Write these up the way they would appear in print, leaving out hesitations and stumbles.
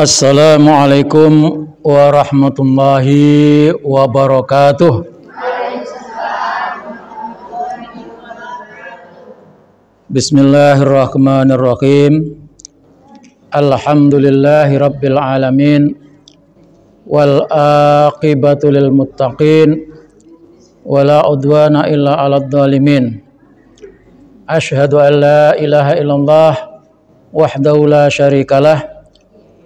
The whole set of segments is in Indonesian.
Assalamualaikum warahmatullahi wabarakatuh. Bismillahirrahmanirrahim. Alhamdulillahi rabbil alamin. Wal aqibatu lil muttaqin. Wala udwana illa 'alal zalimin. Asyhadu an la ilaha illallah wahdahu la syarikalah.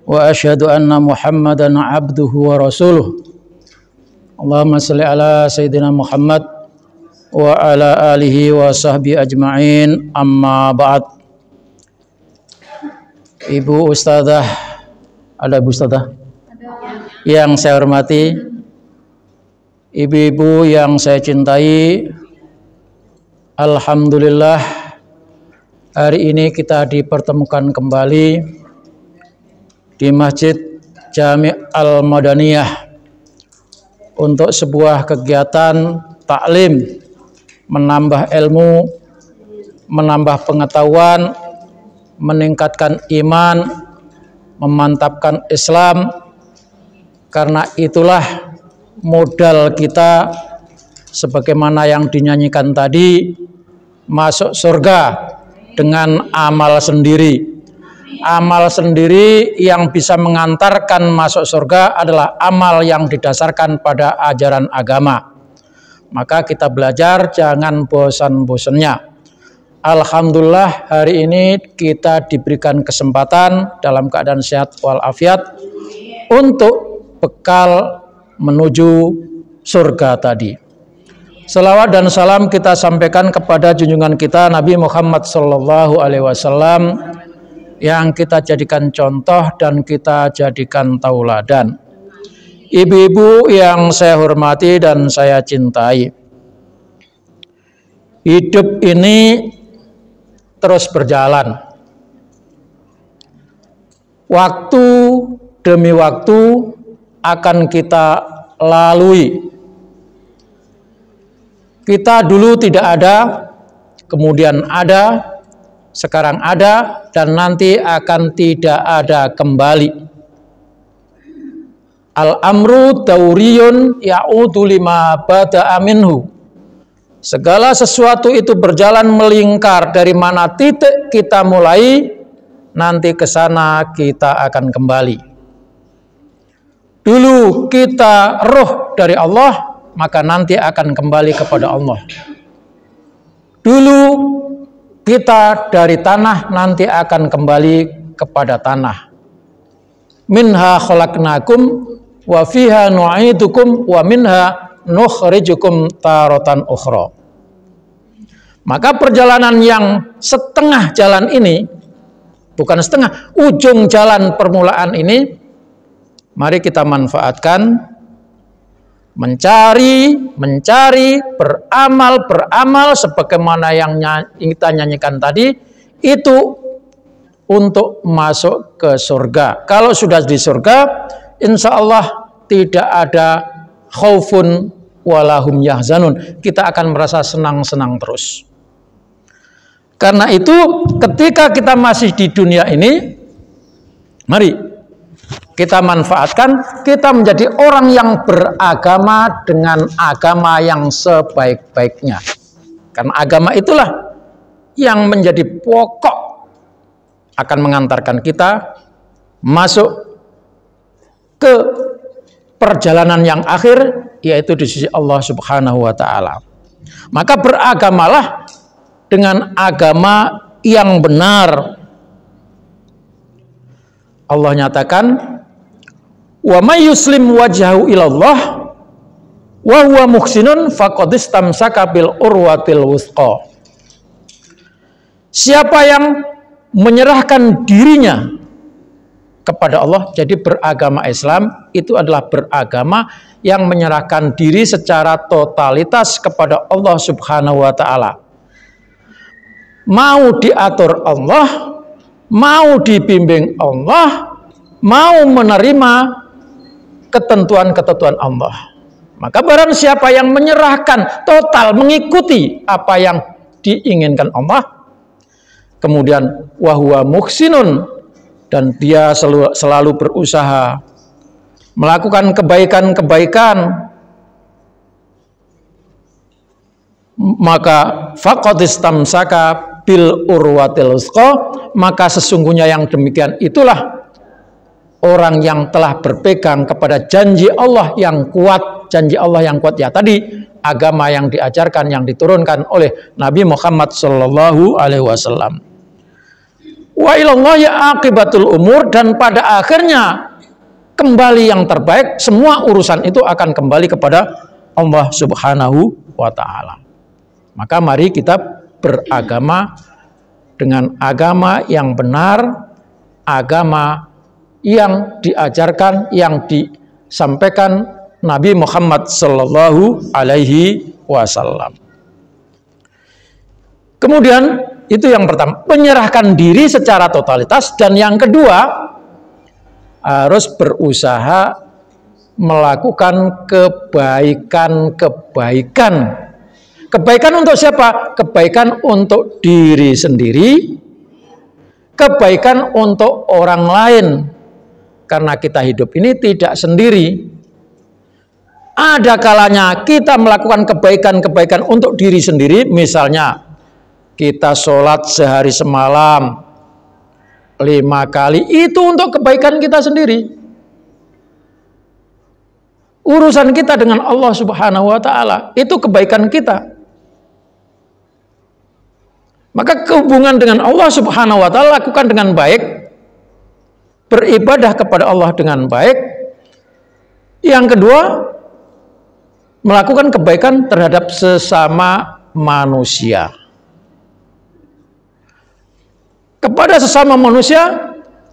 Wa asyhadu anna Muhammadan abduhu wa rasuluh. Allahumma shalli ala sayyidina Muhammad wa ala alihi wa sahbihi ajma'in. Amma ba'd. Ibu Ustadzah, ada Ibu Ustadzah? Yang saya hormati, ibu-ibu yang saya cintai, alhamdulillah hari ini kita dipertemukan kembali di Masjid Jami' Al-Madaniyah untuk sebuah kegiatan taklim, menambah ilmu, menambah pengetahuan, meningkatkan iman, memantapkan Islam. Karena itulah modal kita, sebagaimana yang dinyanyikan tadi, masuk surga dengan amal sendiri. Amal sendiri yang bisa mengantarkan masuk surga adalah amal yang didasarkan pada ajaran agama. Maka kita belajar jangan bosan-bosannya. Alhamdulillah hari ini kita diberikan kesempatan dalam keadaan sehat walafiat untuk bekal menuju surga tadi. Salawat dan salam kita sampaikan kepada junjungan kita Nabi Muhammad SAW yang kita jadikan contoh dan kita jadikan tauladan. Ibu-ibu yang saya hormati dan saya cintai, hidup ini terus berjalan. Waktu demi waktu akan kita lalui. Kita dulu tidak ada, kemudian ada, sekarang ada, dan nanti akan tidak ada kembali. Al-amru dauriyun ya'udu lima bada'a minhu. Segala sesuatu itu berjalan melingkar dari mana titik kita mulai, nanti ke sana kita akan kembali. Dulu kita roh dari Allah, maka nanti akan kembali kepada Allah. Dulu kita dari tanah, nanti akan kembali kepada tanah. Minha khalaqnakum wa fiha nu'idukum wa minha nukhrijukum taratan ukhra. Maka perjalanan yang setengah jalan ini, bukan setengah, ujung jalan permulaan ini, mari kita manfaatkan, mencari, beramal sebagaimana yang kita nyanyikan tadi, itu untuk masuk ke surga. Kalau sudah di surga, insya Allah tidak ada khaufun walahum yahzanun. Kita akan merasa senang-senang terus. Karena itu ketika kita masih di dunia ini, mari kita manfaatkan, kita menjadi orang yang beragama dengan agama yang sebaik-baiknya. Karena agama itulah yang menjadi pokok akan mengantarkan kita masuk ke perjalanan yang akhir, yaitu di sisi Allah Subhanahu wa Ta'ala. Maka beragamalah dengan agama yang benar. Allah nyatakan, wa may yuslim wajhahu ilallah wa huwa muhsinun faqad istamsaka bil urwatil wuthqa. Siapa yang menyerahkan dirinya kepada Allah, jadi beragama Islam itu adalah beragama yang menyerahkan diri secara totalitas kepada Allah Subhanahu wa Ta'ala. Mau diatur Allah, mau dibimbing Allah, mau menerima ketentuan-ketentuan Allah. Maka barang siapa yang menyerahkan total, mengikuti apa yang diinginkan Allah, kemudian wahwa muhsinun, dan dia selalu berusaha melakukan kebaikan-kebaikan, maka faqad istamsaka bil urwatil wuthqa, maka sesungguhnya yang demikian itulah orang yang telah berpegang kepada janji Allah yang kuat. Janji Allah yang kuat ya tadi agama yang diajarkan, yang diturunkan oleh Nabi Muhammad sallallahu alaihi wasallam. Wa ilallahi aqibatul umur, dan pada akhirnya kembali yang terbaik, semua urusan itu akan kembali kepada Allah Subhanahu wa taala. Maka mari kita beragama dengan agama yang benar, agama yang diajarkan, yang disampaikan Nabi Muhammad sallallahu alaihi wasallam. Kemudian itu yang pertama, menyerahkan diri secara totalitas, dan yang kedua harus berusaha melakukan kebaikan-kebaikan. Kebaikan untuk siapa? Kebaikan untuk diri sendiri, kebaikan untuk orang lain. Karena kita hidup ini tidak sendiri. Ada kalanya kita melakukan kebaikan-kebaikan untuk diri sendiri, misalnya kita sholat sehari semalam 5 kali, itu untuk kebaikan kita sendiri. Urusan kita dengan Allah Subhanahu wa taala, itu kebaikan kita. Maka kehubungan dengan Allah Subhanahu wa taala lakukan dengan baik, beribadah kepada Allah dengan baik. Yang kedua, melakukan kebaikan terhadap sesama manusia. Kepada sesama manusia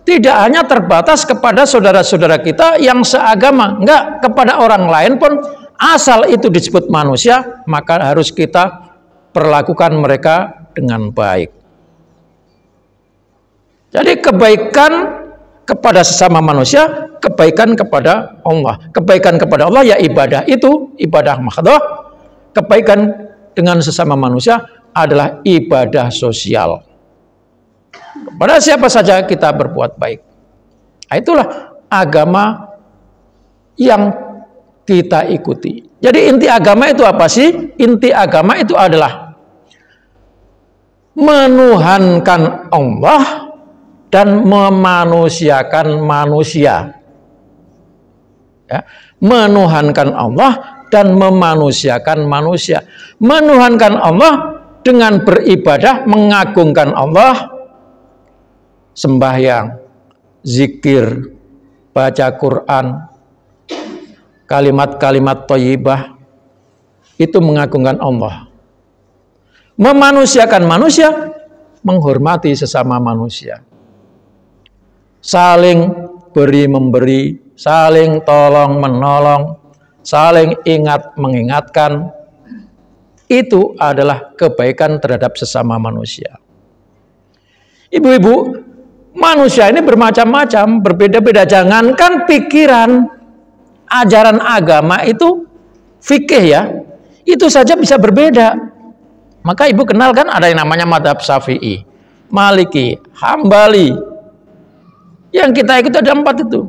tidak hanya terbatas kepada saudara-saudara kita yang seagama, enggak, kepada orang lain pun asal itu disebut manusia, maka harus kita perlakukan mereka dengan baik. Jadi kebaikan kepada sesama manusia, kebaikan kepada Allah. Kebaikan kepada Allah ya ibadah, itu ibadah mahdhah. Kebaikan dengan sesama manusia adalah ibadah sosial. Kepada siapa saja kita berbuat baik. Nah, itulah agama yang kita ikuti. Jadi inti agama itu apa sih? Inti agama itu adalah menuhankan Allah dan memanusiakan manusia. Ya, menuhankan Allah dan memanusiakan manusia. Menuhankan Allah dengan beribadah, mengagungkan Allah, sembahyang, zikir, baca Quran, kalimat-kalimat thayyibah, itu mengagungkan Allah. Memanusiakan manusia, menghormati sesama manusia. Saling beri memberi, saling tolong menolong, saling ingat mengingatkan. Itu adalah kebaikan terhadap sesama manusia. Ibu-ibu, manusia ini bermacam-macam, berbeda-beda. Jangankan pikiran, ajaran agama itu fikih ya, itu saja bisa berbeda. Maka ibu kenal kan ada yang namanya madhab Syafi'i, Maliki, Hambali. Yang kita ikuti ada 4 itu.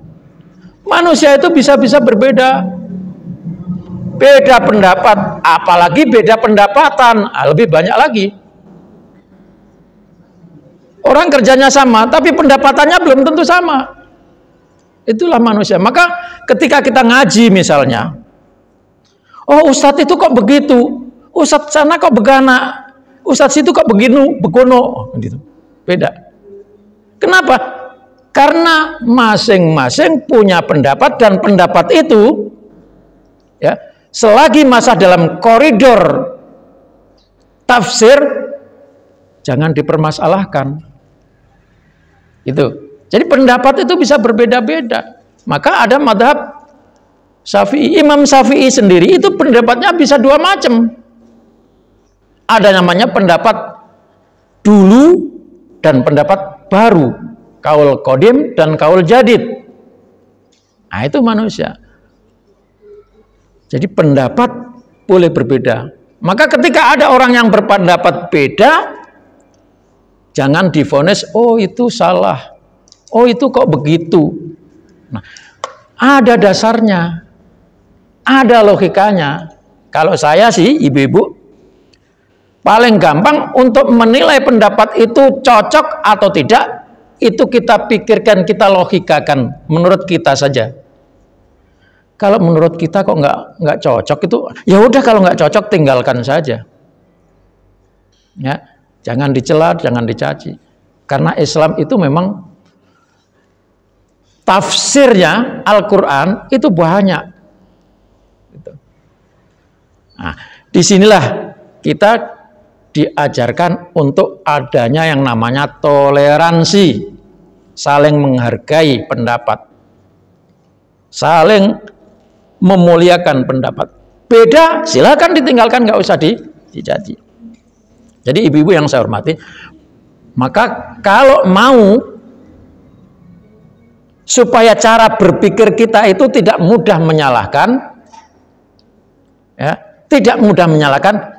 Manusia itu bisa-bisa berbeda, beda pendapat, apalagi beda pendapatan, lebih banyak lagi. Orang kerjanya sama, tapi pendapatannya belum tentu sama. Itulah manusia. Maka ketika kita ngaji misalnya, oh ustadz itu kok begitu, ustadz sana kok begana, ustadz situ kok begini, begono, gitu. Beda. Kenapa? Karena masing-masing punya pendapat, dan pendapat itu ya, selagi masih dalam koridor tafsir, jangan dipermasalahkan. Itu. Jadi pendapat itu bisa berbeda-beda. Maka ada madhab Syafi'i. Imam Syafi'i sendiri itu pendapatnya bisa 2 macam. Ada namanya pendapat dulu dan pendapat baru, kaul qadim dan kaul jadid. Nah itu manusia. Jadi pendapat boleh berbeda. Maka ketika ada orang yang berpendapat beda, jangan divonis, oh itu salah, Oh itu kok begitu. Nah, ada dasarnya, ada logikanya. Kalau saya sih ibu-ibu, paling gampang untuk menilai pendapat itu cocok atau tidak, itu kita pikirkan, kita logikakan menurut kita saja. Kalau menurut kita kok nggak cocok itu, ya udah kalau nggak cocok tinggalkan saja. Ya, jangan dicela, jangan dicaci. Karena Islam itu memang tafsirnya Al-Quran itu banyak. Nah, disinilah kita diajarkan untuk adanya yang namanya toleransi, saling menghargai pendapat, saling memuliakan pendapat. Beda, silakan ditinggalkan, nggak usah dicaci. Jadi ibu-ibu yang saya hormati, maka kalau mau supaya cara berpikir kita itu tidak mudah menyalahkan, ya, tidak mudah menyalahkan,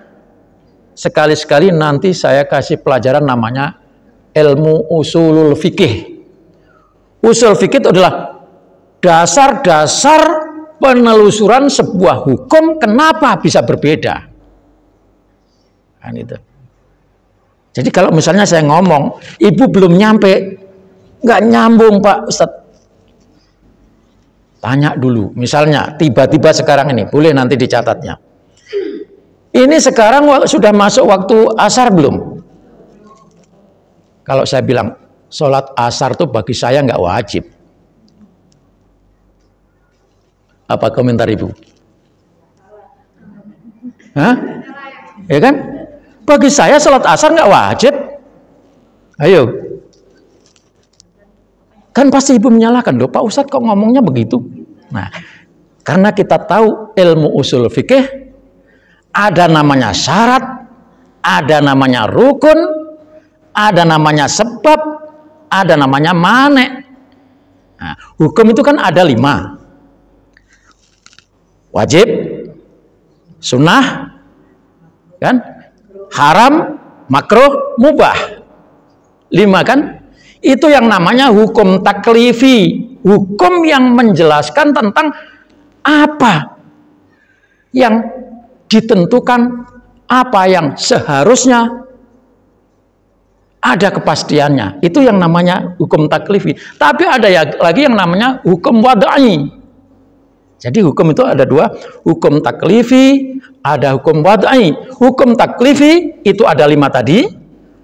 sekali-sekali nanti saya kasih pelajaran namanya ilmu usulul fikih. Usul fikih itu adalah dasar-dasar penelusuran sebuah hukum kenapa bisa berbeda. Kan itu. Jadi kalau misalnya saya ngomong, ibu belum nyampe, nggak nyambung Pak Ustadz. Tanya dulu, misalnya tiba-tiba sekarang ini, boleh nanti dicatatnya. Ini sekarang sudah masuk waktu asar belum? Kalau saya bilang, sholat asar itu bagi saya nggak wajib. Apa komentar ibu? Hah? Ya kan? Bagi saya sholat asar nggak wajib. Ayo. Kan pasti ibu menyalahkan, loh Pak Ustadz kok ngomongnya begitu? Nah, karena kita tahu ilmu usul fikih, ada namanya syarat, ada namanya rukun, ada namanya sebab, ada namanya mane. Nah, hukum itu kan ada 5. Wajib, sunnah, kan? Haram, makruh, mubah. 5 kan? Itu yang namanya hukum taklifi. Hukum yang menjelaskan tentang apa yang ditentukan, apa yang seharusnya ada kepastiannya. Itu yang namanya hukum taklifi. Tapi ada lagi yang namanya hukum wad'i. Jadi hukum itu ada 2, hukum taklifi, ada hukum wad'i. Hukum taklifi itu ada 5 tadi,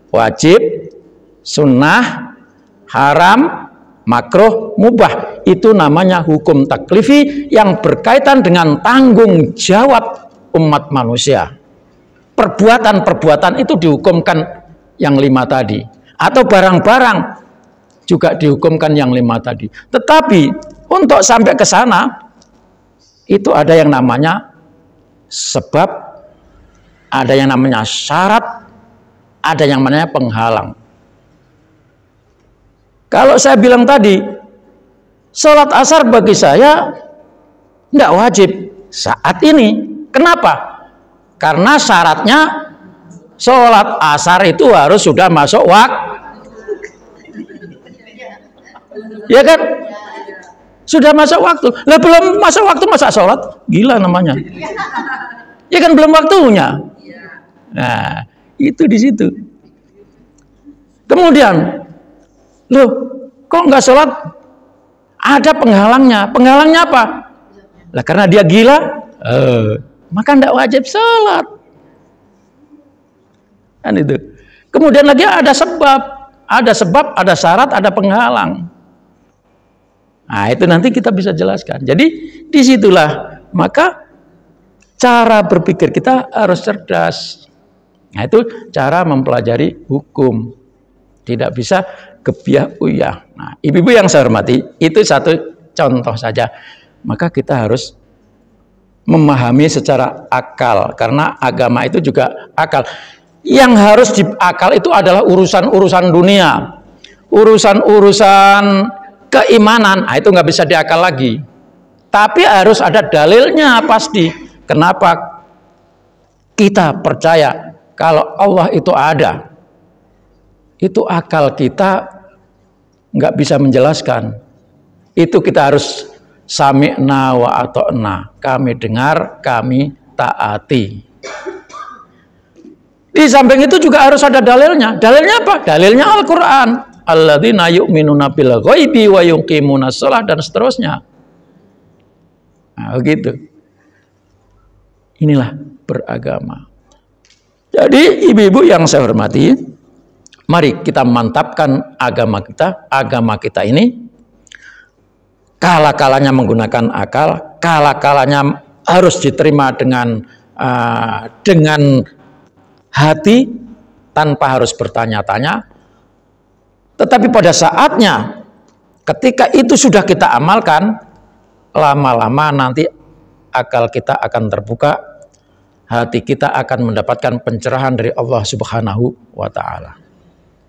wajib, sunnah, haram, makruh, mubah. Itu namanya hukum taklifi yang berkaitan dengan tanggung jawab umat manusia. Perbuatan-perbuatan itu dihukumkan yang 5 tadi. Atau barang-barang juga dihukumkan yang 5 tadi. Tetapi untuk sampai ke sana, itu ada yang namanya sebab, ada yang namanya syarat, ada yang namanya penghalang. Kalau saya bilang tadi, sholat asar bagi saya tidak wajib saat ini. Kenapa? Karena syaratnya sholat asar itu harus sudah masuk waktu. Ya kan? Sudah masuk waktu. Lah belum masuk waktu masa sholat? Gila namanya. Ya kan belum waktunya. Nah, itu di situ. Kemudian, loh, kok nggak sholat? Ada penghalangnya. Penghalangnya apa? Lah karena dia gila, maka nggak wajib sholat. Kan itu. Kemudian lagi ada sebab, ada syarat, ada penghalang. Nah, itu nanti kita bisa jelaskan. Jadi disitulah maka cara berpikir kita harus cerdas. Nah, itu cara mempelajari hukum. Tidak bisa gebiah-uyah. Nah, ibu-ibu yang saya hormati, itu satu contoh saja. Maka kita harus memahami secara akal, karena agama itu juga akal. Yang harus diakal itu adalah urusan-urusan dunia, urusan-urusan keimanan. Nah, itu nggak bisa diakal lagi. Tapi harus ada dalilnya pasti. Kenapa kita percaya kalau Allah itu ada? Itu akal kita nggak bisa menjelaskan. Itu kita harus sami'na wa ata'na. Kami dengar, kami taati. Di samping itu juga harus ada dalilnya. Dalilnya apa? Dalilnya Al-Quran. Alladzina yu'minuna bil ghaibi wa yuqimuna shalah dan seterusnya. Nah, begitu. Inilah beragama. Jadi ibu-ibu yang saya hormati, mari kita mantapkan agama kita. Agama kita ini kala-kalanya menggunakan akal, kala-kalanya harus diterima dengan hati tanpa harus bertanya-tanya. Tetapi pada saatnya ketika itu sudah kita amalkan, lama-lama nanti akal kita akan terbuka, hati kita akan mendapatkan pencerahan dari Allah Subhanahu wa taala.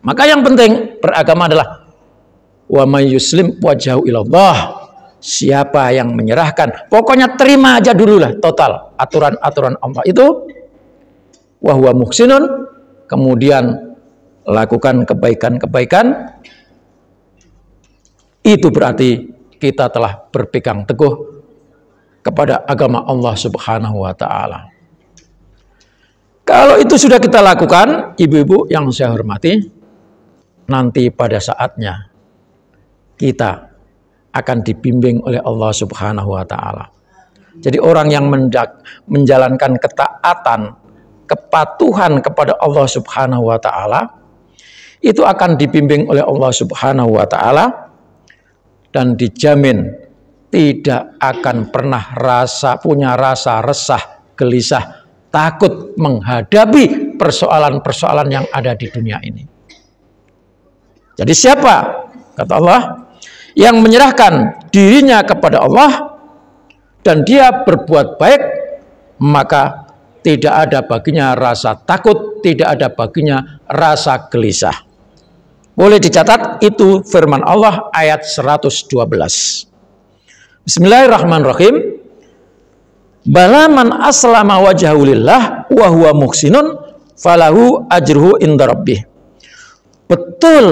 Maka yang penting beragama adalah wa may yuslim wajhahu ilallah. Siapa yang menyerahkan, pokoknya terima aja dulu lah total aturan-aturan Allah itu, wa huwa muhsinun, kemudian lakukan kebaikan-kebaikan, itu berarti kita telah berpegang teguh kepada agama Allah Subhanahu wa taala. Kalau itu sudah kita lakukan, ibu-ibu yang saya hormati, nanti pada saatnya kita akan dibimbing oleh Allah Subhanahu wa taala. Jadi orang yang menjalankan ketaatan, kepatuhan kepada Allah Subhanahu wa taala itu akan dibimbing oleh Allah Subhanahu wa taala dan dijamin tidak akan pernah punya rasa resah, gelisah, takut menghadapi persoalan-persoalan yang ada di dunia ini. Jadi siapa? Kata Allah, yang menyerahkan dirinya kepada Allah dan dia berbuat baik, maka tidak ada baginya rasa takut, tidak ada baginya rasa gelisah. Boleh dicatat, itu firman Allah ayat 112. Bismillahirrahmanirrahim. Bala man aslama wajhahu lillah wa huwa muhsinun falahu ajruhu inda rabbih. Betul,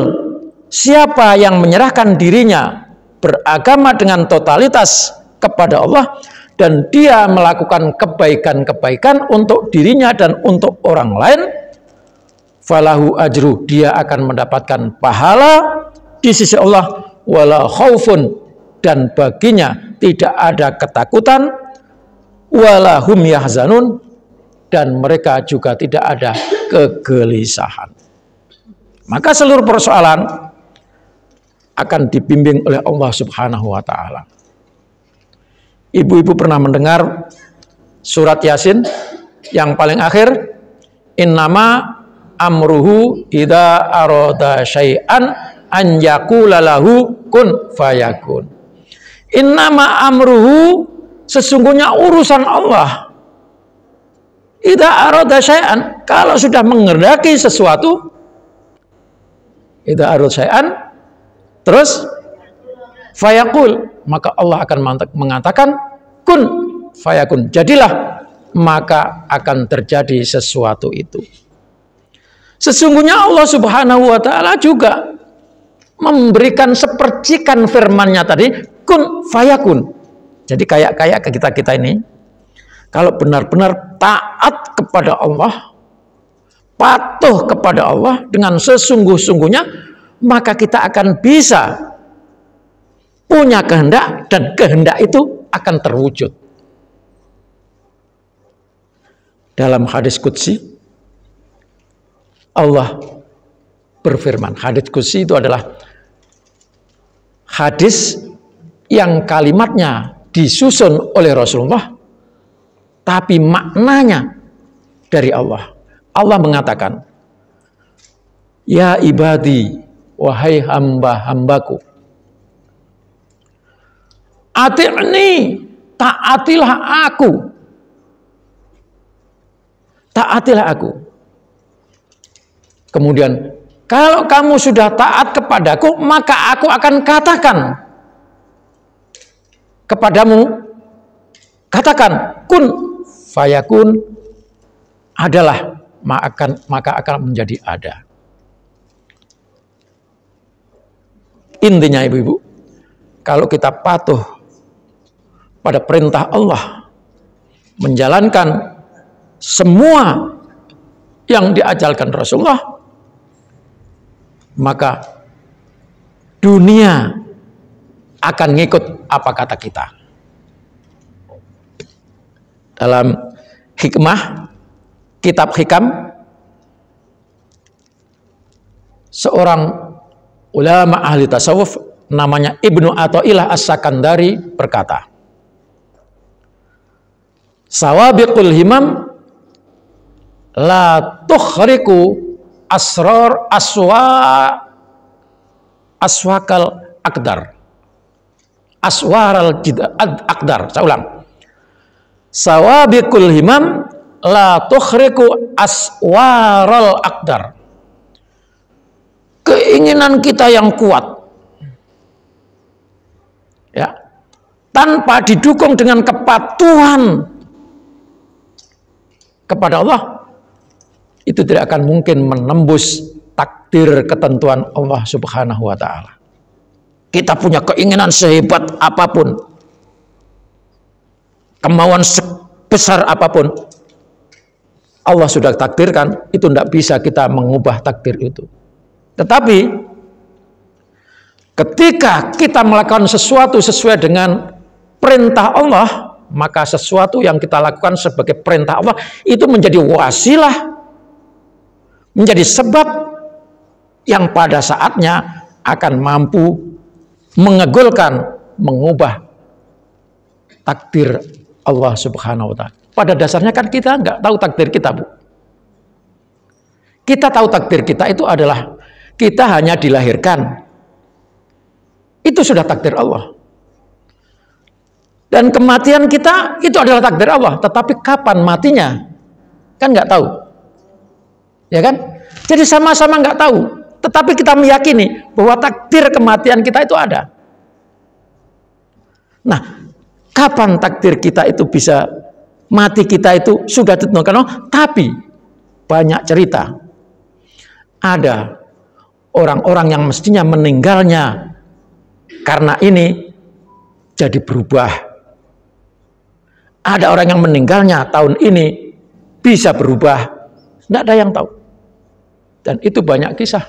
siapa yang menyerahkan dirinya beragama dengan totalitas kepada Allah dan dia melakukan kebaikan-kebaikan untuk dirinya dan untuk orang lain, falahu ajru, dia akan mendapatkan pahala di sisi Allah, wala khaufun, dan baginya tidak ada ketakutan, wala hum yahzanun, dan mereka juga tidak ada kegelisahan. Maka seluruh persoalan akan dibimbing oleh Allah Subhanahu wa taala. Ibu-ibu pernah mendengar surat Yasin yang paling akhir, innama amruhu idza arada syai'an an yaqula lahu kun fayakun. Innama amruhu, sesungguhnya urusan Allah, idza arada syai'an, kalau sudah menghendaki sesuatu, idza arada syai'an, terus fayakul, maka Allah akan mengatakan kun fayakun, jadilah, maka akan terjadi sesuatu itu. Sesungguhnya Allah Subhanahu wa taala juga memberikan sepercikan firman-Nya tadi, kun fayakun. Jadi kayak kita ini, kalau benar-benar taat kepada Allah, patuh kepada Allah dengan sesungguh-sungguhnya, maka kita akan bisa punya kehendak dan kehendak itu akan terwujud. Dalam hadis qudsi, Allah berfirman, hadis qudsi itu adalah hadis yang kalimatnya disusun oleh Rasulullah, tapi maknanya dari Allah. Allah mengatakan, ya ibadi, wahai hamba-hambaku, ati'ni, taatilah aku. Taatilah aku. Kemudian, kalau kamu sudah taat kepadaku, maka aku akan katakan kepadamu, katakan kun fayakun, adalah, maka akan menjadi ada. Intinya ibu-ibu, kalau kita patuh pada perintah Allah, menjalankan semua yang diajarkan Rasulullah, maka dunia akan ngikut apa kata kita. Dalam hikmah, kitab hikam, seorang ulama ahli tasawuf namanya Ibnu Athaillah As-Sakandari berkata, sawabiqul himam la tukhriku asrar aswakal akdar, aswaral akdar. Saya ulang, sawabiqul himam la tukhriku aswaral akdar. Keinginan kita yang kuat, ya, tanpa didukung dengan kepatuhan kepada Allah, itu tidak akan mungkin menembus takdir ketentuan Allah Subhanahu wa ta'ala. Kita punya keinginan sehebat apapun, kemauan sebesar apapun, Allah sudah takdirkan, itu tidak bisa kita mengubah takdir itu. Tetapi ketika kita melakukan sesuatu sesuai dengan perintah Allah, maka sesuatu yang kita lakukan sebagai perintah Allah itu menjadi wasilah, menjadi sebab yang pada saatnya akan mampu mengegulkan, mengubah takdir Allah Subhanahu wa ta'ala. Pada dasarnya kan kita nggak tahu takdir kita, Bu. Kita tahu takdir kita itu adalah kita hanya dilahirkan. Itu sudah takdir Allah. Dan kematian kita itu adalah takdir Allah. Tetapi kapan matinya? Kan nggak tahu. Ya kan? Jadi sama-sama nggak tahu. Tetapi kita meyakini bahwa takdir kematian kita itu ada. Nah, kapan takdir kita itu bisa, mati kita itu sudah ditentukan Allah. Tapi banyak cerita. Ada orang-orang yang mestinya meninggalnya karena ini jadi berubah. Ada orang yang meninggalnya tahun ini bisa berubah. Tidak ada yang tahu. Dan itu banyak kisah.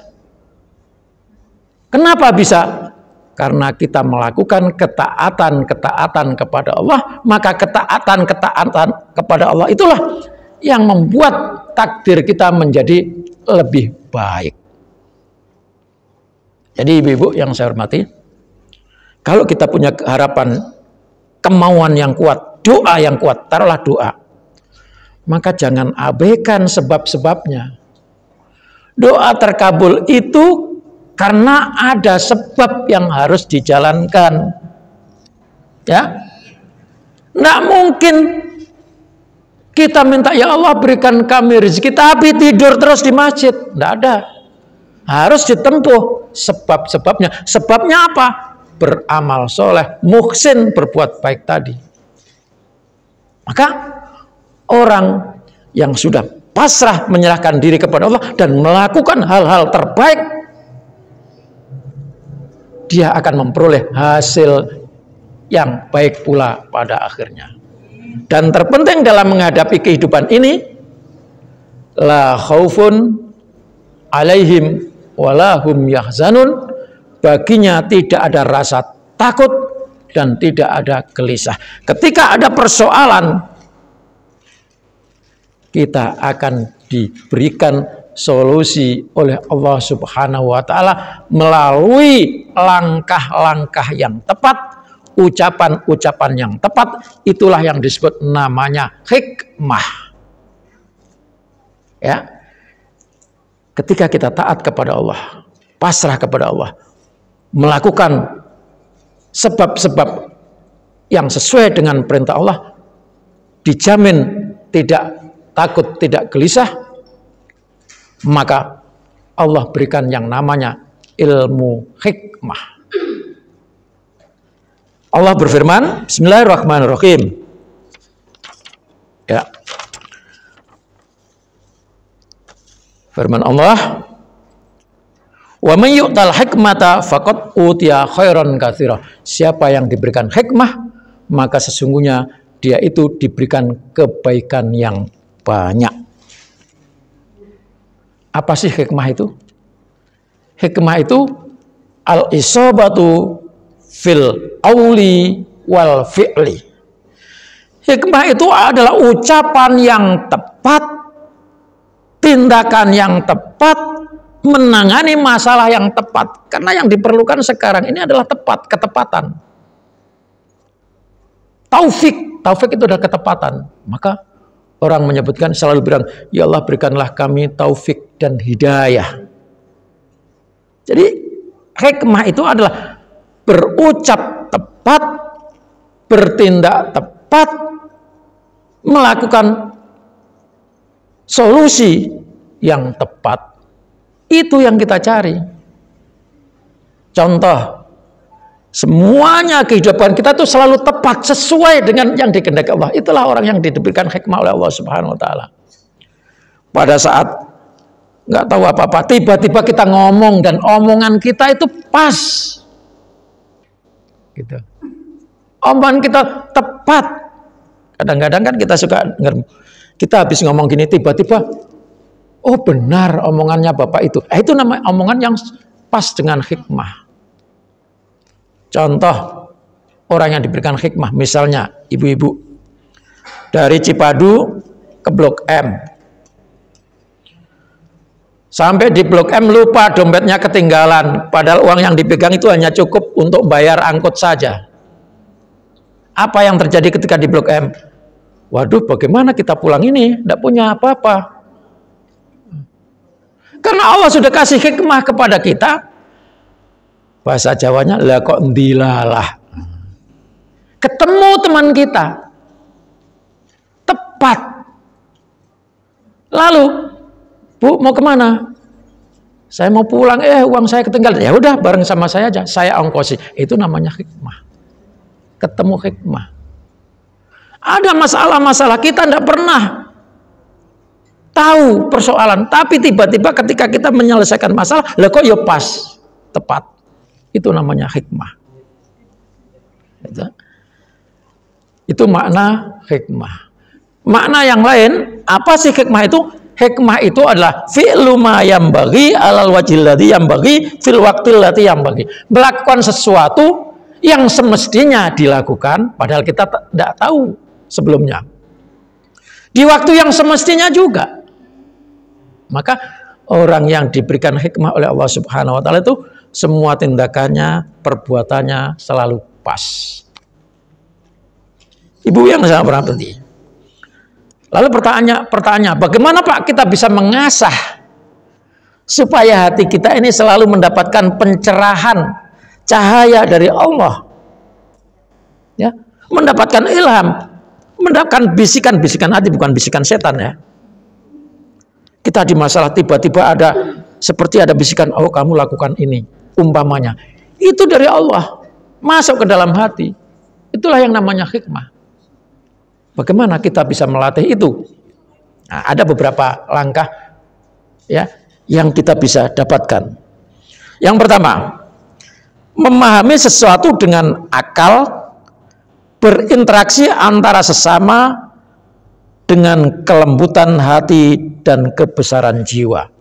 Kenapa bisa? Karena kita melakukan ketaatan kepada Allah, maka ketaatan kepada Allah itulah yang membuat takdir kita menjadi lebih baik. Jadi ibu-ibu yang saya hormati, kalau kita punya harapan, kemauan yang kuat, doa yang kuat, taruhlah doa, maka jangan abaikan sebab-sebabnya. Doa terkabul itu karena ada sebab yang harus dijalankan. Ya, nggak mungkin kita minta ya Allah berikan kami rezeki tapi tidur terus di masjid. Nggak ada. Harus ditempuh sebab-sebabnya. Sebabnya apa? Beramal soleh, muhsin, berbuat baik tadi. Maka orang yang sudah pasrah menyerahkan diri kepada Allah dan melakukan hal-hal terbaik, dia akan memperoleh hasil yang baik pula pada akhirnya. Dan terpenting dalam menghadapi kehidupan ini, la khaufun alaihim walahum yahzanun, baginya tidak ada rasa takut dan tidak ada gelisah. Ketika ada persoalan, kita akan diberikan solusi oleh Allah Subhanahu wa ta'ala melalui langkah-langkah yang tepat, ucapan-ucapan yang tepat. Itulah yang disebut namanya hikmah. Ya, ketika kita taat kepada Allah, pasrah kepada Allah, melakukan sebab-sebab yang sesuai dengan perintah Allah, dijamin tidak takut, tidak gelisah, maka Allah berikan yang namanya ilmu hikmah. Allah berfirman, Bismillahirrahmanirrahim. Ya. Firman Allah, Wa may yu'tal hikmata faqad utiya khairan katsira. Siapa yang diberikan hikmah, maka sesungguhnya dia itu diberikan kebaikan yang banyak. Apa sih hikmah itu? Hikmah itu al-isabatu fil qawli wal fi'li. Hikmah itu adalah ucapan yang tepat, tindakan yang tepat, menangani masalah yang tepat. Karena yang diperlukan sekarang ini adalah tepat, ketepatan. Taufik itu adalah ketepatan. Maka orang menyebutkan, selalu bilang, ya Allah berikanlah kami taufik dan hidayah. Jadi hikmah itu adalah berucap tepat, bertindak tepat, melakukan solusi yang tepat. Itu yang kita cari. Contoh, semuanya kehidupan kita itu selalu tepat sesuai dengan yang dikehendaki Allah. Itulah orang yang diberikan hikmah oleh Allah Subhanahu wa taala. Pada saat nggak tahu apa-apa, tiba-tiba kita ngomong dan omongan kita itu pas. Gitu. Omongan kita tepat. Kadang-kadang kan kita habis ngomong gini, tiba-tiba oh benar omongannya Bapak itu. Itu namanya omongan yang pas dengan hikmah. Contoh orang yang diberikan hikmah, misalnya ibu-ibu dari Cipadu ke Blok M. Sampai di Blok M lupa dompetnya ketinggalan, padahal uang yang dipegang itu hanya cukup untuk bayar angkut saja. Apa yang terjadi ketika di Blok M? Waduh, bagaimana kita pulang ini? Tidak punya apa-apa. Karena Allah sudah kasih hikmah kepada kita. Bahasa Jawanya, lah kok ndilalah. Ketemu teman kita. Tepat. Lalu, Bu, mau kemana? Saya mau pulang, uang saya ketinggalan. Ya udah, bareng sama saya aja, saya ongkosi. Itu namanya hikmah. Ketemu hikmah. Ada masalah-masalah kita tidak pernah tahu persoalan, tapi tiba-tiba ketika kita menyelesaikan masalah, lah kok ya pas, tepat. Itu namanya hikmah. Itu makna hikmah. Makna yang lain, apa sih hikmah itu? Hikmah itu adalah fi'lu ma yambaghi alal wajhil ladzi yambaghi fil waqtil ladzi yambaghi. Melakukan sesuatu yang semestinya dilakukan padahal kita tidak tahu sebelumnya. Di waktu yang semestinya juga. Maka orang yang diberikan hikmah oleh Allah Subhanahu wa taala itu semua tindakannya, perbuatannya selalu pas. Ibu yang sangat berarti. Lalu pertanyaannya, bagaimana Pak kita bisa mengasah supaya hati kita ini selalu mendapatkan pencerahan, cahaya dari Allah, ya, mendapatkan ilham, mendapatkan bisikan-bisikan hati, bukan bisikan setan ya. Kita di masalah tiba-tiba ada seperti ada bisikan, oh kamu lakukan ini, umpamanya. Itu dari Allah, masuk ke dalam hati. Itulah yang namanya hikmah. Bagaimana kita bisa melatih itu? Nah, ada beberapa langkah ya yang kita bisa dapatkan. Yang pertama, memahami sesuatu dengan akal, berinteraksi antara sesama dengan kelembutan hati dan kebesaran jiwa.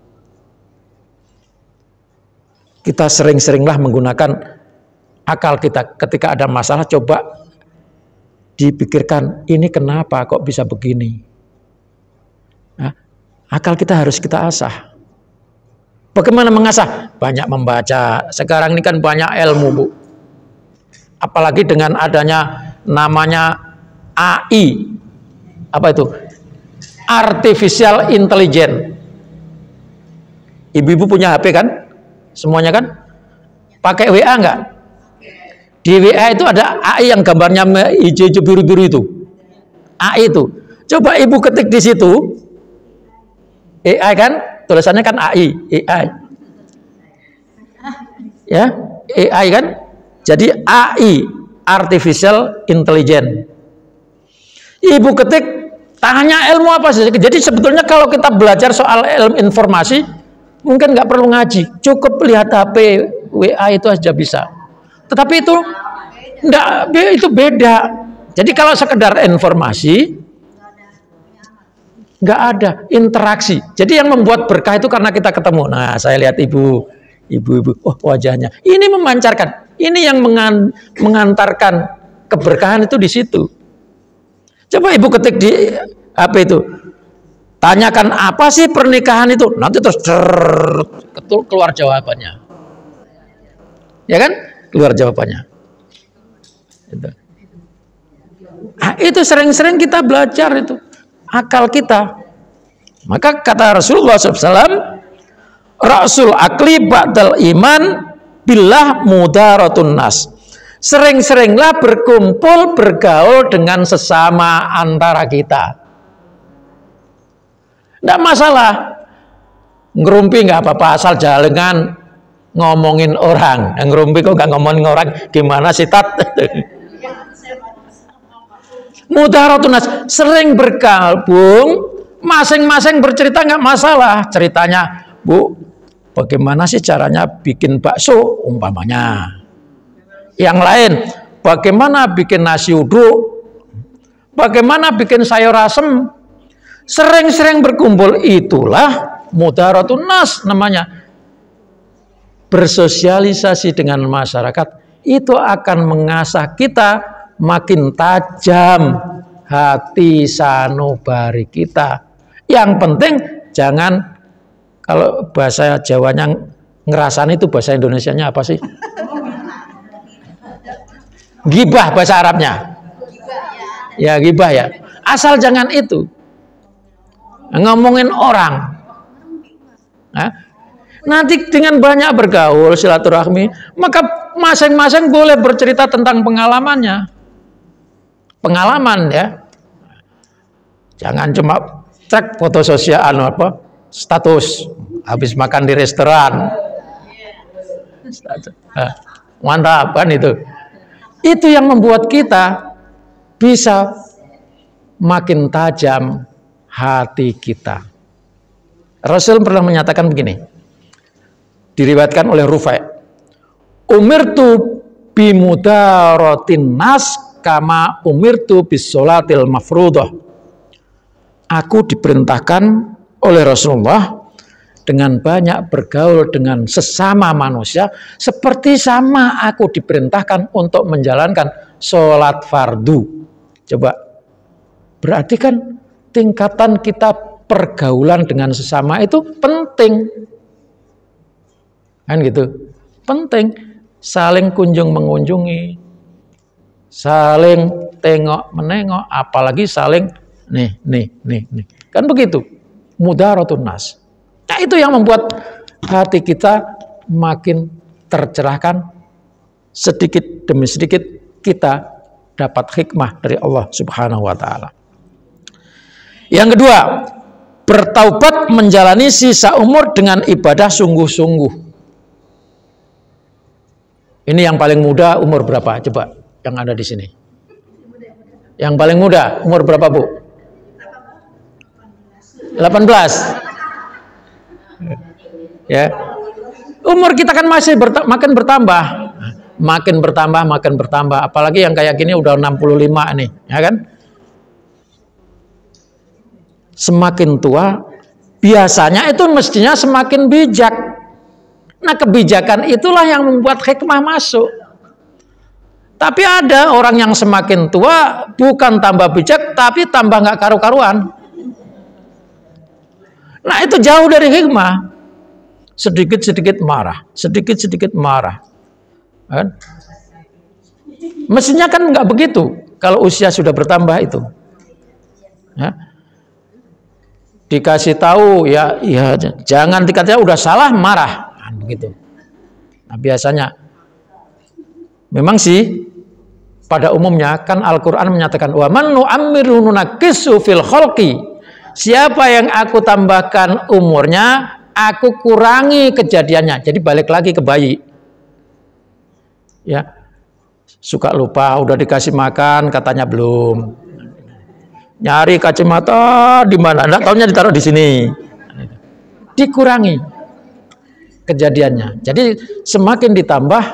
Kita sering-seringlah menggunakan akal kita ketika ada masalah, coba dipikirkan, ini kenapa kok bisa begini? Nah, akal kita harus kita asah. Bagaimana mengasah? Banyak membaca. Sekarang ini kan banyak ilmu, Bu. Apalagi dengan adanya namanya AI. Apa itu? Artificial Intelligence. Ibu-ibu punya HP kan? Semuanya kan? Pakai WA enggak? Di WA itu ada AI yang gambarnya hijau-hijau biru-biru itu. AI itu. Coba ibu ketik di situ. AI kan? Tulisannya kan AI. Ya, AI kan? Jadi AI, Artificial Intelligence. Ibu ketik, tanya ilmu apa sih? Jadi sebetulnya kalau kita belajar soal ilmu informasi, Mungkin nggak perlu ngaji, cukup lihat HP, WA itu aja bisa. Tetapi itu itu beda. Jadi kalau sekedar informasi, nggak ada interaksi. Jadi yang membuat berkah itu karena kita ketemu. Nah, saya lihat ibu, oh wajahnya, ini memancarkan, ini yang mengantarkan keberkahan itu di situ. Coba ibu ketik di HP itu, tanyakan apa sih pernikahan itu, nanti terus keluar jawabannya, ya kan? Keluar jawabannya. Nah, itu sering-sering kita belajar itu akal kita. Maka kata Rasulullah SAW, Rasul akli ba'dal iman billah mudaratun nas. Sering-seringlah berkumpul bergaul dengan sesama antara kita. Tidak masalah, ngerumpi nggak apa-apa asal jangan ngomongin orang. Ngerumpi kok nggak ngomongin orang, gimana sih tat? Mudaratun nas, sering bergabung, masing-masing bercerita nggak masalah. Ceritanya, Bu, bagaimana sih caranya bikin bakso umpamanya? Yang lain, bagaimana bikin nasi uduk? Bagaimana bikin sayur asem? Sering-sering berkumpul, itulah mudaratun nas namanya. Bersosialisasi dengan masyarakat itu akan mengasah kita makin tajam hati sanubari kita. Yang penting jangan, kalau bahasa Jawanya ngerasan, itu bahasa Indonesianya apa sih? Gibah bahasa Arabnya. Ya gibah ya. Asal jangan itu. Ngomongin orang. Nanti dengan banyak bergaul silaturahmi, maka masing-masing boleh bercerita tentang pengalamannya. Pengalaman ya. Jangan cuma cek foto sosial apa status habis makan di restoran. Mantap kan itu. Itu yang membuat kita bisa makin tajam hati kita. Rasul pernah menyatakan begini, diriwayatkan oleh Rufai, umirtu bimudaratin nas kama umirtu bisolatil mafrudah. Aku diperintahkan oleh Rasulullah dengan banyak bergaul dengan sesama manusia, seperti sama aku diperintahkan untuk menjalankan sholat fardu. Coba, berarti kan tingkatan kita pergaulan dengan sesama itu penting. Kan gitu, penting. Saling kunjung mengunjungi, saling tengok menengok, apalagi saling nih. Kan begitu, mudaratun nas. Nah, itu yang membuat hati kita makin tercerahkan, sedikit demi sedikit kita dapat hikmah dari Allah Subhanahu wa taala. Yang kedua, bertaubat menjalani sisa umur dengan ibadah sungguh-sungguh. Ini yang paling muda umur berapa? Coba yang ada di sini. Yang paling muda umur berapa, Bu? 18. Ya. Umur kita kan masih makin bertambah. Makin bertambah, apalagi yang kayak gini udah 65 nih, ya kan? Semakin tua, biasanya itu mestinya semakin bijak. Nah, kebijakan itulah yang membuat hikmah masuk. Tapi ada orang yang semakin tua bukan tambah bijak, tapi tambah nggak karu-karuan. Nah, itu jauh dari hikmah. Sedikit-sedikit marah. Kan? Mestinya kan nggak begitu kalau usia sudah bertambah itu. Ya. Dikasih tahu ya jangan dikatakan udah salah marah, kan begitu. Nah, biasanya memang sih pada umumnya kan Al-Qur'an menyatakan wa man nu'ammiru nunakkisu fil khalqi. Siapa yang aku tambahkan umurnya, aku kurangi kejadiannya. Jadi balik lagi ke bayi. Ya. Suka lupa, udah dikasih makan katanya belum. Nyari kacamata di mana? Enggak, taunya ditaruh di sini. Dikurangi. kejadiannya. Jadi semakin ditambah,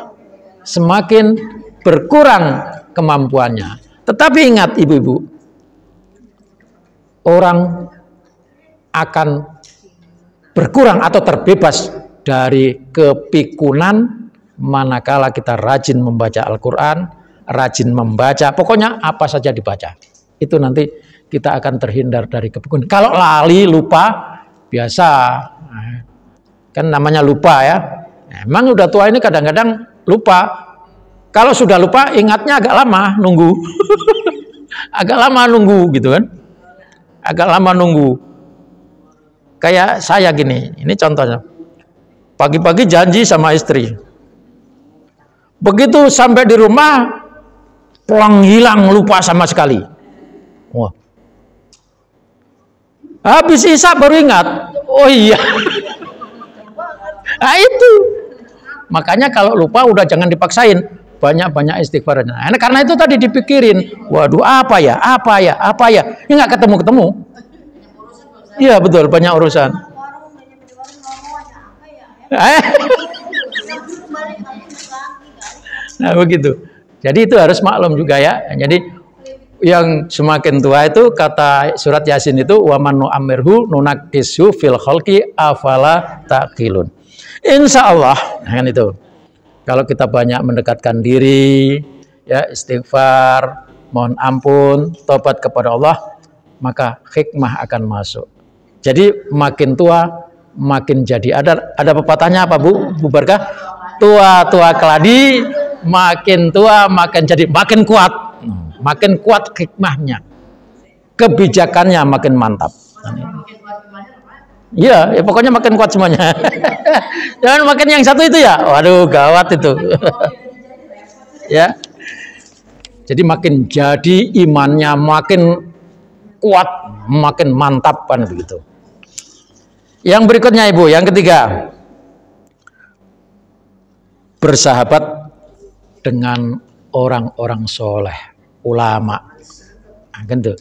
semakin berkurang kemampuannya. Tetapi ingat ibu-ibu, orang akan berkurang atau terbebas dari kepikunan manakala kita rajin membaca Al-Quran, rajin membaca, pokoknya apa saja dibaca. Itu nanti kita akan terhindar dari kepikunan. Kalau lali, lupa, biasa. Kan namanya lupa ya. Emang udah tua ini kadang-kadang lupa. Kalau sudah lupa ingatnya agak lama nunggu. Agak lama nunggu gitu kan. Agak lama nunggu. Kayak saya gini, ini contohnya. Pagi-pagi janji sama istri. Begitu sampai di rumah pulang hilang, lupa sama sekali. Wah. Habis isya baru ingat. Oh iya. Nah itu. Makanya kalau lupa udah jangan dipaksain. Banyak-banyak istighfarnya. Nah, karena itu tadi dipikirin. Waduh apa ya? Ini nggak ketemu-ketemu. Iya betul, banyak urusan. Nah begitu. Jadi itu harus maklum juga ya. Jadi yang semakin tua itu kata surat Yasin itu waman nu'ammirhu nunakkisu fil khalqi afala taqilun. Insya Allah, kan itu. Kalau kita banyak mendekatkan diri, ya istighfar, mohon ampun, tobat kepada Allah, maka hikmah akan masuk. Jadi makin tua, makin jadi. Ada pepatahnya apa Bu Barkah? Tua keladi, makin tua, makin jadi, makin kuat. Makin kuat hikmahnya. Kebijakannya makin mantap. Iya, ya pokoknya makin kuat semuanya. Jangan makin yang satu itu ya. Waduh, gawat itu. Ya. Jadi makin jadi imannya makin kuat, makin mantap kan begitu. Yang berikutnya Ibu, yang ketiga. Bersahabat dengan orang-orang soleh, ulama. Nah, gitu.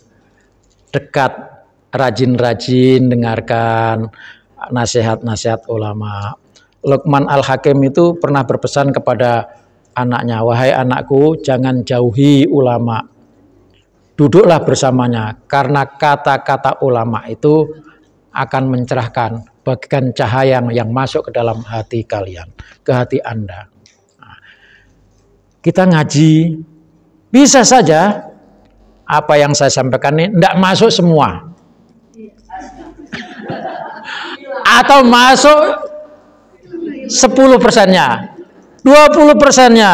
Dekat, rajin-rajin dengarkan nasihat-nasihat ulama. Luqman Al-Hakim itu pernah berpesan kepada anaknya, wahai anakku, jangan jauhi ulama. Duduklah bersamanya, karena kata-kata ulama itu akan mencerahkan, bagikan cahaya yang masuk ke dalam hati kalian, ke hati Anda. Nah, kita ngaji, bisa saja apa yang saya sampaikan ini tidak masuk semua. Atau masuk 10%-nya, 20%-nya,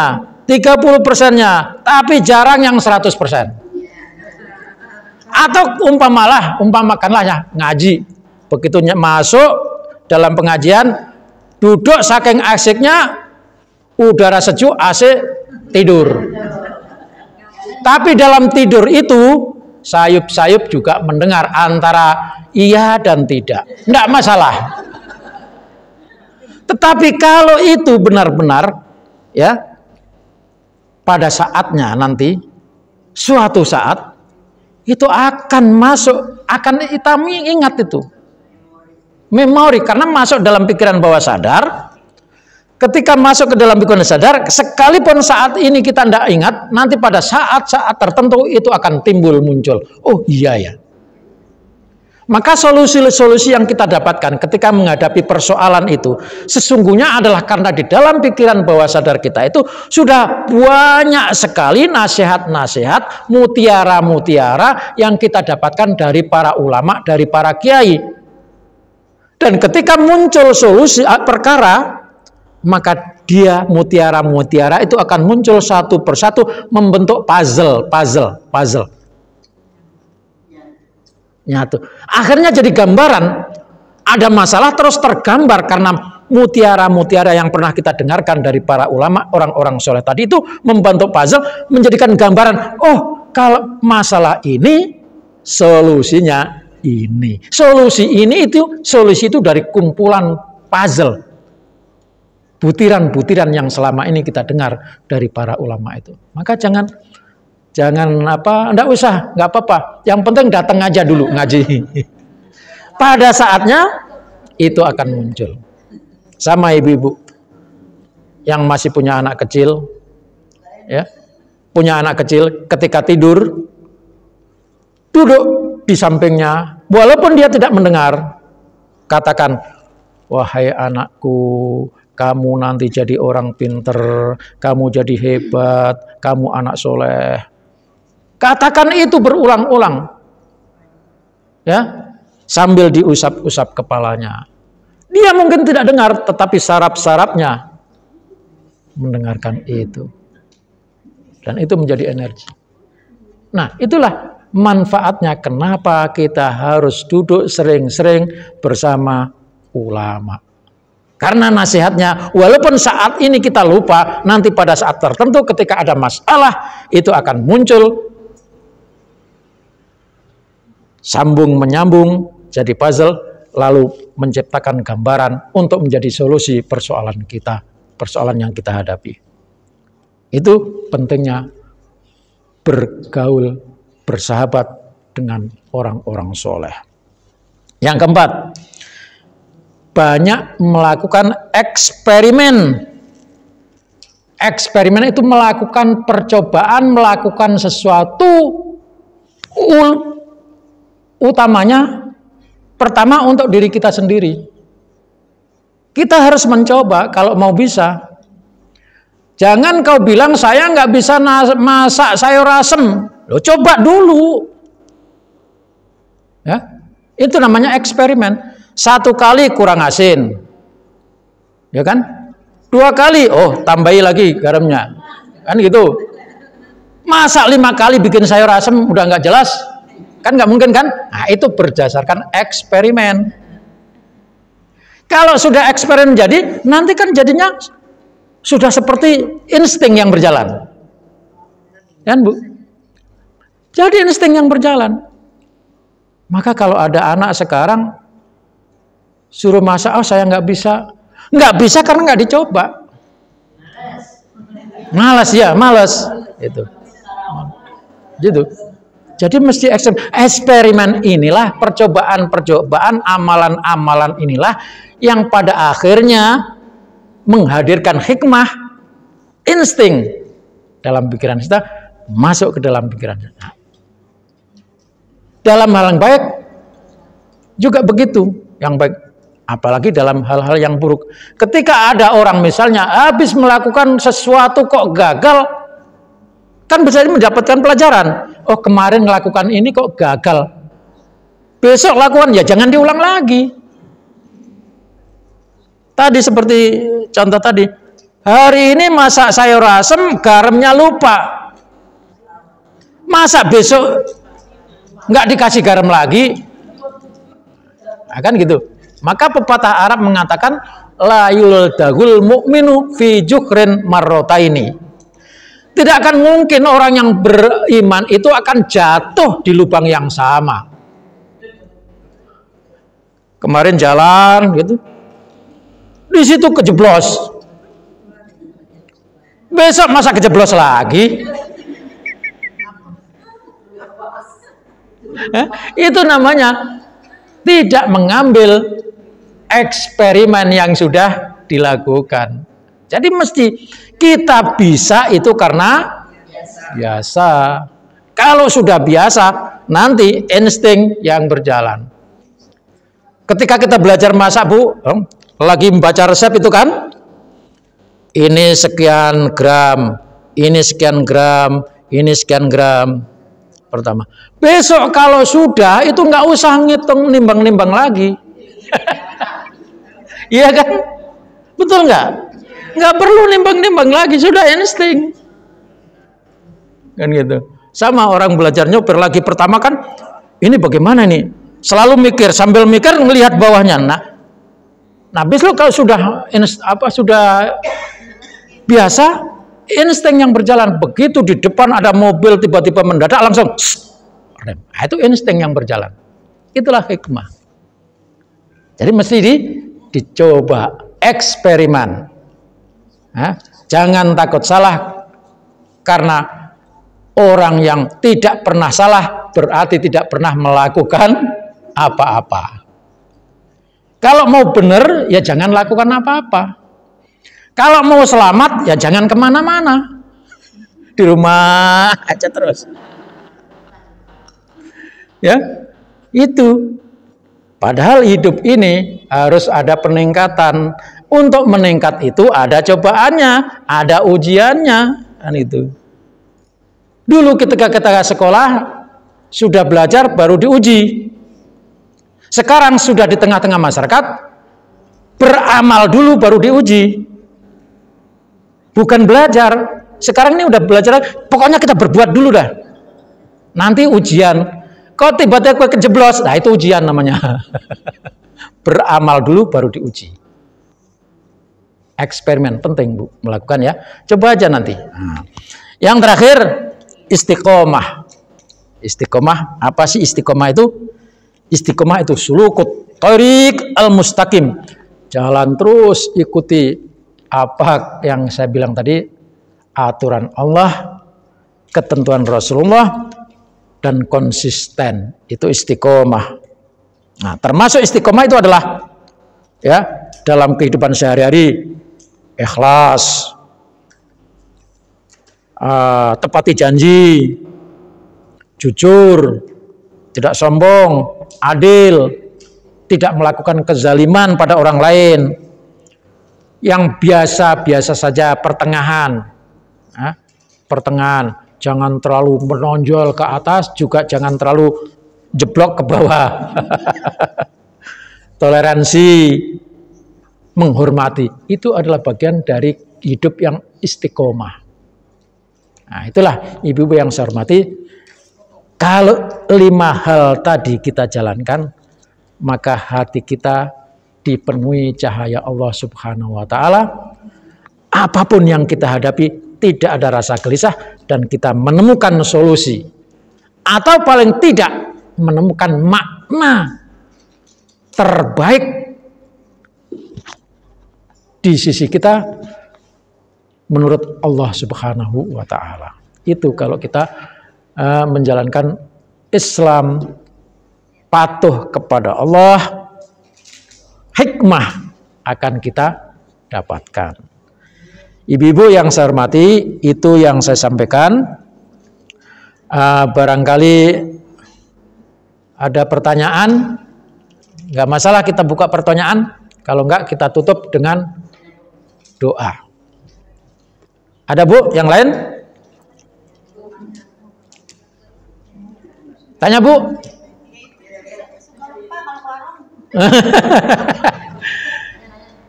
30%-nya, tapi jarang yang 100%. Atau umpamakanlah ya ngaji, begitu masuk dalam pengajian, duduk saking asiknya, udara sejuk, AC, tidur. Tapi dalam tidur itu sayup-sayup juga mendengar antara iya dan tidak. Tidak masalah. Tetapi kalau itu benar-benar ya pada saatnya nanti suatu saat itu akan masuk, akan kita ingat itu. Memori, karena masuk dalam pikiran bawah sadar. Ketika masuk ke dalam pikiran sadar, sekalipun saat ini kita tidak ingat, nanti pada saat-saat tertentu itu akan timbul muncul. Oh iya ya. Maka solusi-solusi yang kita dapatkan ketika menghadapi persoalan itu sesungguhnya adalah karena di dalam pikiran bawah sadar kita itu sudah banyak sekali nasihat-nasihat, mutiara-mutiara yang kita dapatkan dari para ulama, dari para kiai. Dan ketika muncul solusi perkara, maka dia mutiara-mutiara itu akan muncul satu persatu membentuk puzzle. Nyatu. Akhirnya jadi gambaran, ada masalah terus tergambar karena mutiara-mutiara yang pernah kita dengarkan dari para ulama, orang-orang soleh tadi itu membentuk puzzle, menjadikan gambaran, oh kalau masalah ini solusinya ini. Solusi itu dari kumpulan puzzle. Butiran-butiran yang selama ini kita dengar dari para ulama itu. Maka jangan enggak usah, enggak apa-apa. Yang penting datang aja dulu ngaji. Pada saatnya itu akan muncul. sama ibu-ibu yang masih punya anak kecil, ya, punya anak kecil, ketika tidur, duduk di sampingnya, walaupun dia tidak mendengar, katakan, wahai anakku, kamu nanti jadi orang pinter, kamu jadi hebat, kamu anak soleh. Katakan itu berulang-ulang, ya, sambil diusap-usap kepalanya. Dia mungkin tidak dengar, tetapi saraf-sarafnya mendengarkan itu. Dan itu menjadi energi. Nah, itulah manfaatnya kenapa kita harus duduk sering-sering bersama ulama. Karena nasihatnya, walaupun saat ini kita lupa, nanti pada saat tertentu ketika ada masalah, itu akan muncul, sambung menyambung, jadi puzzle, lalu menciptakan gambaran untuk menjadi solusi persoalan kita, persoalan yang kita hadapi. Itu pentingnya bergaul, bersahabat dengan orang-orang soleh. Yang keempat, banyak melakukan eksperimen. Eksperimen itu melakukan percobaan, melakukan sesuatu, utamanya pertama untuk diri kita sendiri. Kita harus mencoba kalau mau bisa. Jangan kau bilang saya nggak bisa masak sayur asem. Loh, coba dulu. Ya, itu namanya eksperimen. 1 kali kurang asin, ya kan? 2 kali, oh tambahi lagi garamnya, kan gitu. Masa 5 kali bikin sayur asem udah nggak jelas? Kan nggak mungkin kan? Nah, itu berdasarkan eksperimen. Kalau sudah eksperimen jadi, nanti kan jadinya sudah seperti insting yang berjalan. Kan Bu? Jadi insting yang berjalan. Maka kalau ada anak sekarang suruh masak, oh saya nggak bisa. Nggak bisa karena nggak dicoba. Malas ya, malas. Itu. Gitu. Jadi mesti eksperimen inilah, percobaan-percobaan, amalan-amalan inilah yang pada akhirnya menghadirkan hikmah, insting dalam pikiran kita, masuk ke dalam pikiran kita. Dalam hal yang baik juga begitu, yang baik. Apalagi dalam hal-hal yang buruk. Ketika ada orang misalnya habis melakukan sesuatu kok gagal, kan bisa mendapatkan pelajaran. Oh kemarin melakukan ini kok gagal. Besok lakukan, ya jangan diulang lagi. Tadi seperti contoh tadi. Hari ini masak sayur asem, garamnya lupa. Masa besok nggak dikasih garam lagi? Nah, kan gitu. Maka pepatah Arab mengatakan la yuldagul mu'minu fi jukrin marrotaini. Tidak akan mungkin orang yang beriman itu akan jatuh di lubang yang sama. Kemarin jalan gitu, di situ kejeblos. Besok masa kejeblos lagi? Itu namanya tidak mengambil eksperimen yang sudah dilakukan. Jadi mesti kita bisa itu karena biasa. Kalau sudah biasa, nanti insting yang berjalan. Ketika kita belajar masak, Bu, lagi membaca resep itu kan, ini sekian gram, ini sekian gram, ini sekian gram. Pertama. Besok kalau sudah, itu nggak usah ngitung nimbang-nimbang lagi. Iya kan? Betul nggak? Nggak perlu nimbang-nimbang lagi, sudah insting. Kan gitu. Sama orang belajar nyopir lagi pertama kan, ini bagaimana nih? Selalu mikir, sambil mikir melihat bawahnya. Nah besok kalau sudah biasa, insting yang berjalan. Begitu di depan ada mobil tiba-tiba mendadak langsung rem. Nah, itu insting yang berjalan. Itulah hikmah. Jadi mesti dicoba, eksperimen. Nah, jangan takut salah, karena orang yang tidak pernah salah berarti tidak pernah melakukan apa-apa. Kalau mau benar, ya jangan lakukan apa-apa. Kalau mau selamat, ya jangan kemana-mana. Di rumah aja terus. Ya, itu. Padahal hidup ini harus ada peningkatan. Untuk meningkat itu ada cobaannya, ada ujiannya, kan itu. Dulu ketika kita sekolah, sudah belajar baru diuji. Sekarang sudah di tengah-tengah masyarakat, beramal dulu baru diuji. Bukan belajar. Sekarang ini udah belajar, pokoknya kita berbuat dulu dah. Nanti ujian. Kok tiba-tiba kejeblos? Nah itu ujian namanya. Beramal dulu baru diuji. Eksperimen penting Bu melakukan ya. Coba aja nanti. Yang terakhir istiqomah. Istiqomah, apa sih istiqomah itu? Istiqomah itu sulukut thoriq al-mustaqim. Jalan terus ikuti apa yang saya bilang tadi, aturan Allah, ketentuan Rasulullah, dan konsisten. Itu istiqomah. Nah, termasuk istiqomah itu adalah ya dalam kehidupan sehari-hari, ikhlas, tepati janji, jujur, tidak sombong, adil, tidak melakukan kezaliman pada orang lain, yang biasa-biasa saja, pertengahan, pertengahan, jangan terlalu menonjol ke atas, juga jangan terlalu jeblok ke bawah. Toleransi, menghormati, itu adalah bagian dari hidup yang istiqomah. Nah, itulah ibu-ibu yang saya hormati. Kalau 5 hal tadi kita jalankan, maka hati kita dipenuhi cahaya Allah Subhanahu wa Ta'ala. Apapun yang kita hadapi, tidak ada rasa gelisah, dan kita menemukan solusi, atau paling tidak menemukan makna terbaik di sisi kita menurut Allah Subhanahu wa Ta'ala. Itu kalau kita menjalankan Islam, patuh kepada Allah, hikmah akan kita dapatkan. Ibu-ibu yang saya hormati, itu yang saya sampaikan. Barangkali ada pertanyaan, nggak masalah kita buka pertanyaan. Kalau enggak kita tutup dengan doa. Ada Bu yang lain? Tanya Bu.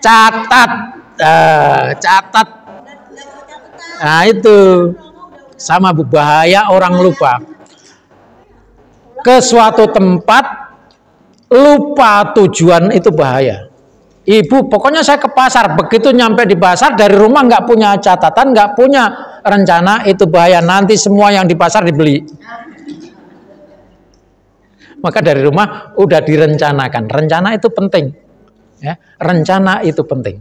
Catat, catat. Nah itu sama Bu, bahaya orang lupa. Ke suatu tempat lupa tujuan itu bahaya. Ibu, pokoknya saya ke pasar, begitu nyampe di pasar dari rumah nggak punya catatan, nggak punya rencana, itu bahaya. Nanti semua yang di pasar dibeli. Maka dari rumah udah direncanakan. Rencana itu penting. Ya, rencana itu penting.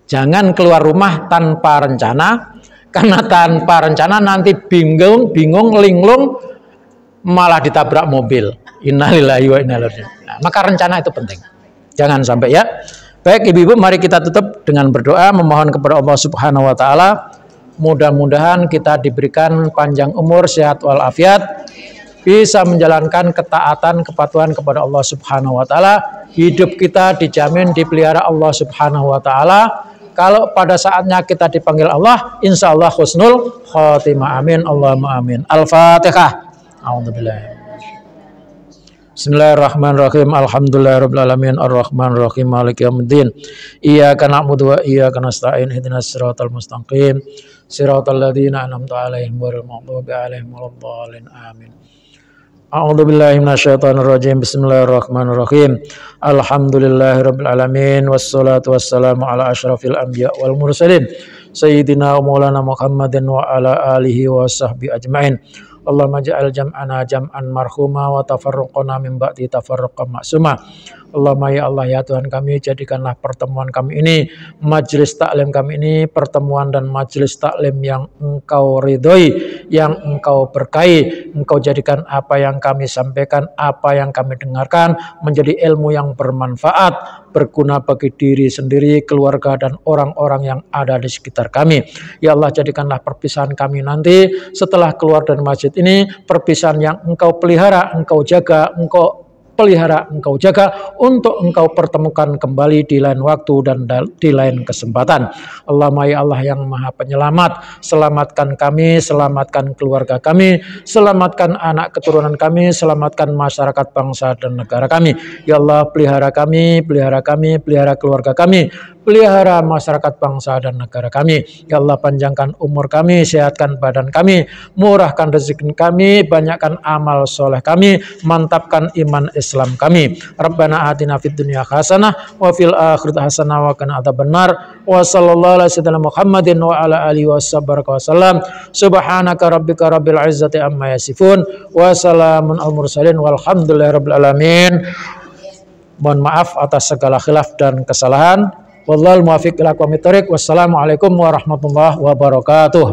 Jangan keluar rumah tanpa rencana, karena tanpa rencana nanti bingung, linglung, malah ditabrak mobil. Innalillahi wa inna ilaihi raji'un. Nah, maka rencana itu penting. Jangan sampai ya. Baik ibu-ibu, mari kita tutup dengan berdoa, memohon kepada Allah Subhanahu wa Ta'ala. Mudah-mudahan kita diberikan panjang umur, sehat walafiat, bisa menjalankan ketaatan, kepatuhan kepada Allah Subhanahu wa Ta'ala. Hidup kita dijamin dipelihara Allah Subhanahu wa Ta'ala. Kalau pada saatnya kita dipanggil Allah, insya Allah husnul khotimah. Amin, Allahumma amin. Al-Fatihah. A'udzubillah. Bismillahirrahmanirrahim. Alhamdulillahirabbil alamin, arrahmanirrahim, maliki yaumiddin. Iyyaka na'budu wa iyyaka nasta'in. Ihdinas siratal mustaqim. Siratal ladzina an'amta 'alaihim ghairil maghdubi 'alaihim waladdallin. Amin. A'udzubillahi minasyaitonir rajim. Bismillahirrahmanirrahim. Alhamdulillahirabbil alamin, wassalatu wassalamu ala asyrafil anbiya wal mursalin sayyidina wa maulana Muhammadin wa ala alihi wa sahbihi ajmain. Allahumma ja'al jam'ana jam'an marhuma wa tafarruqana min ba'di tafarruqan maksuma. Allahumma ya Allah ya Tuhan kami, jadikanlah pertemuan kami ini, majelis taklim kami ini, pertemuan dan majelis taklim yang Engkau ridhoi, yang Engkau berkahi. Engkau jadikan apa yang kami sampaikan, apa yang kami dengarkan menjadi ilmu yang bermanfaat, berguna bagi diri sendiri, keluarga dan orang-orang yang ada di sekitar kami. Ya Allah, jadikanlah perpisahan kami nanti setelah keluar dari masjid ini perpisahan yang Engkau pelihara, Engkau jaga, Engkau pelihara, Engkau jaga, untuk Engkau pertemukan kembali di lain waktu dan di lain kesempatan. Allahumma ya Allah yang Maha Penyelamat, selamatkan kami, selamatkan keluarga kami, selamatkan anak keturunan kami, selamatkan masyarakat bangsa dan negara kami. Ya Allah, pelihara kami, pelihara kami, pelihara keluarga kami, pelihara masyarakat bangsa dan negara kami. Ya Allah, panjangkan umur kami, sehatkan badan kami, murahkan rezeki kami, banyakkan amal soleh kami, mantapkan iman Islam kami. Rabbana atina fid dunya hasanah wa fil akhirati hasanah wa qina adzabannar. Wa sallallahu ala sayyidina Muhammadin wa ala alihi wasallam. Subhanaka rabbika rabbil izzati amma yasifun wa salamun al mursalin walhamdulillahi rabbil alamin. Mohon maaf atas segala khilaf dan kesalahan. Wallahul muwaffiq ila aqwamit thoriq. Wassalamualaikum warahmatullahi wabarakatuh.